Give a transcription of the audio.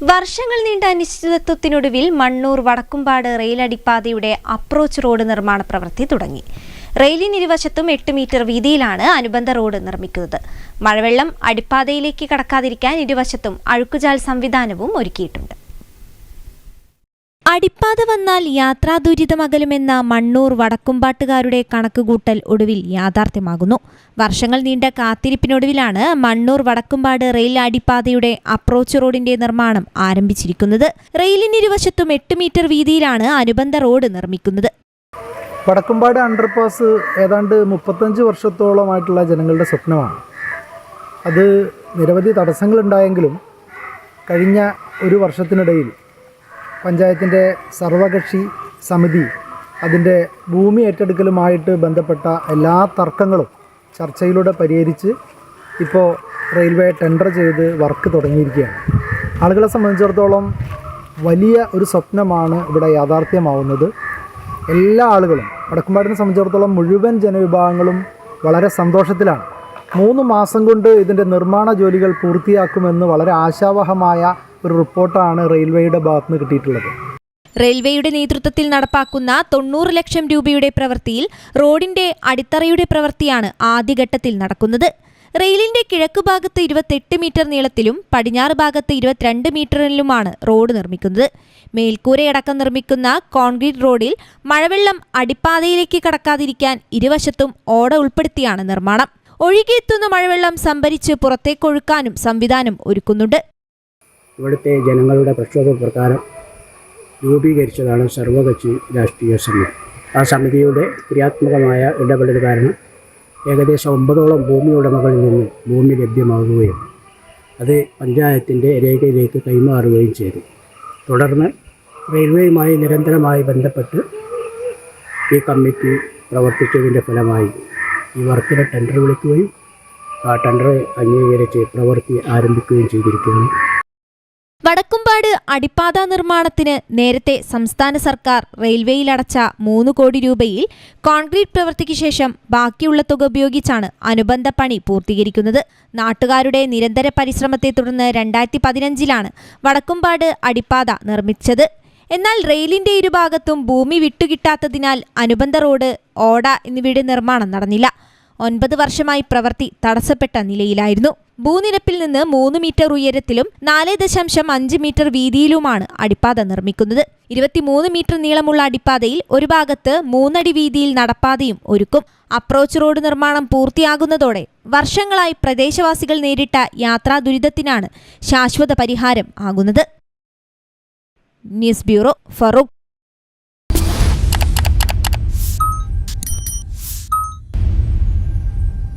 വർഷങ്ങൾ നീണ്ട അനിശ്ചിതത്വത്തിനൊടുവിൽ Mannur Vadakkumpad റെയിലടിപ്പാതയുടെ approach road നിർമ്മാണ പ്രവൃത്തി തുടങ്ങി. റെയിലിന് ഇരുവശത്തും 8 മീറ്റർ വീതിയിലാണ് അനുബന്ധ റോഡ് നിർമ്മിക്കുന്നത്. മഴവെള്ളം അടിപ്പാതയിലേക്ക് കടക്കാതിരിക്കാൻ ഇരുവശത്തും അഴുക്കുചാൽ സംവിധാനവും ഒരുക്കിയിട്ടുണ്ട്. അടിപ്പാത വന്നാൽ യാത്രാ ദുരിതമകലുമെന്ന മണ്ണൂർ വടക്കുംപാട്ടുകാരുടെ കണക്കുകൂട്ടൽ ഒടുവിൽ യാഥാർത്ഥ്യമാകുന്നു. വർഷങ്ങൾ നീണ്ട കാത്തിരിപ്പിനൊടുവിലാണ് മണ്ണൂർ വടക്കുംപാട് റെയിൽ അടിപ്പാതയുടെ അപ്രോച്ച് റോഡിന്റെ നിർമ്മാണം ആരംഭിച്ചിരിക്കുന്നത്. റെയിലിന് ഇരുവശത്തും 8 മീറ്റർ വീതിയിലാണ് അനുബന്ധ റോഡ് നിർമ്മിക്കുന്നത്. വടക്കുംപാട് അണ്ടർപാസ് ഏതാണ്ട് 35 വർഷത്തോളമായിട്ടുള്ള ജനങ്ങളുടെ സ്വപ്നമാണ്. അത് നിരവധി തടസ്സങ്ങളുണ്ടായെങ്കിലും കഴിഞ്ഞ ഒരു വർഷത്തിനിടയിൽ പഞ്ചായത്തിൻ്റെ സർവകക്ഷി സമിതി അതിൻ്റെ ഭൂമി ഏറ്റെടുക്കലുമായിട്ട് ബന്ധപ്പെട്ട എല്ലാ തർക്കങ്ങളും ചർച്ചയിലൂടെ പരിഹരിച്ച് ഇപ്പോൾ റെയിൽവേ ടെൻഡർ ചെയ്ത് വർക്ക് തുടങ്ങിയിരിക്കുകയാണ്. ആളുകളെ സംബന്ധിച്ചിടത്തോളം വലിയ ഒരു സ്വപ്നമാണ് ഇവിടെ യാഥാർത്ഥ്യമാവുന്നത്. എല്ലാ ആളുകളും വടക്കുംപാടിനെ സംബന്ധിച്ചിടത്തോളം മുഴുവൻ ജനവിഭാഗങ്ങളും വളരെ സന്തോഷത്തിലാണ്. 3 മാസം കൊണ്ട് ഇതിൻ്റെ നിർമ്മാണ ജോലികൾ പൂർത്തിയാക്കുമെന്ന് വളരെ ആശാവഹമായ ഒരു റിപ്പോർട്ടാണ് റെയിൽവേയുടെ ഭാഗത്തുനിന്ന് കിട്ടിയിട്ടുള്ളത്. റെയിൽവേയുടെ നേതൃത്വത്തിൽ നടപ്പാക്കുന്ന 90 ലക്ഷം രൂപയുടെ പ്രവൃത്തിയിൽ റോഡിന്റെ അടിത്തറയുടെ പ്രവൃത്തിയാണ് ആദ്യഘട്ടത്തിൽ നടക്കുന്നത്. റെയിലിന്റെ കിഴക്ക് ഭാഗത്ത് 28 മീറ്റർ നീളത്തിലും പടിഞ്ഞാറ് ഭാഗത്ത് 22 മീറ്ററിലുമാണ് റോഡ് നിർമ്മിക്കുന്നത്. മേൽക്കൂരയടക്കം നിർമ്മിക്കുന്ന കോൺക്രീറ്റ് റോഡിൽ മഴവെള്ളം അടിപ്പാതയിലേക്ക് കടക്കാതിരിക്കാൻ ഇരുവശത്തും ഓട ഉൾപ്പെടുത്തിയാണ് നിർമ്മാണം. ഒഴുകിയെത്തുന്ന മഴവെള്ളം സംഭരിച്ച് പുറത്തേക്കൊഴുക്കാനും സംവിധാനം ഒരുക്കുന്നുണ്ട്. ഇവിടുത്തെ ജനങ്ങളുടെ പ്രക്ഷോഭപ്രകാരം രൂപീകരിച്ചതാണ് സർവകക്ഷി രാഷ്ട്രീയ സമിതി. ആ സമിതിയുടെ ക്രിയാത്മകമായ ഇടപെടൽ കാരണം ഏകദേശം 9ഓളം ഭൂമി ഉടമകളിൽ നിന്ന് ഭൂമി ലഭ്യമാകുകയും അത് പഞ്ചായത്തിൻ്റെ രേഖയിലേക്ക് കൈമാറുകയും ചെയ്തു. തുടർന്ന് റെയിൽവേയുമായി നിരന്തരമായി ബന്ധപ്പെട്ട് ഈ കമ്മിറ്റി പ്രവർത്തിച്ചതിൻ്റെ ഫലമായി ഈ വർക്കിന് ടെൻഡർ വിളിക്കുകയും ആ ടെൻഡർ അംഗീകരിച്ച് പ്രവൃത്തി ആരംഭിക്കുകയും ചെയ്തിരിക്കുന്നു. വടക്കുംപാട് അടിപ്പാത നിർമ്മാണത്തിന് നേരത്തെ സംസ്ഥാന സർക്കാർ റെയിൽവേയിൽ അടച്ച 3 കോടി രൂപയിൽ കോൺക്രീറ്റ് പ്രവൃത്തിക്ക് ശേഷം ബാക്കിയുള്ള തുക ഉപയോഗിച്ചാണ് അനുബന്ധ പണി പൂർത്തീകരിക്കുന്നത്. നാട്ടുകാരുടെ നിരന്തര പരിശ്രമത്തെ തുടർന്ന് 2015-ലാണ് വടക്കുംപാട് അടിപ്പാത നിർമ്മിച്ചത്. എന്നാൽ റെയിലിന്റെ ഇരുഭാഗത്തും ഭൂമി വിട്ടുകിട്ടാത്തതിനാൽ അനുബന്ധ റോഡ്, ഓട എന്നിവയുടെ നിർമ്മാണം നടന്നില്ല. 9 വർഷമായി പ്രവൃത്തി തടസ്സപ്പെട്ട നിലയിലായിരുന്നു. ഭൂനിരപ്പിൽ നിന്ന് 3 മീറ്റർ ഉയരത്തിലും 4.5 മീറ്റർ വീതിയിലുമാണ് അടിപ്പാത നിർമ്മിക്കുന്നത്. 23 മീറ്റർ നീളമുള്ള അടിപ്പാതയിൽ ഒരു ഭാഗത്ത് 3 അടി വീതിയിൽ നടപ്പാതയും ഒരുക്കും. അപ്രോച്ച് റോഡ് നിർമ്മാണം പൂർത്തിയാകുന്നതോടെ വർഷങ്ങളായി പ്രദേശവാസികൾ നേരിട്ട യാത്രാ ദുരിതത്തിനാണ് ശാശ്വത പരിഹാരം ആകുന്നത്. News bureau, Farooq.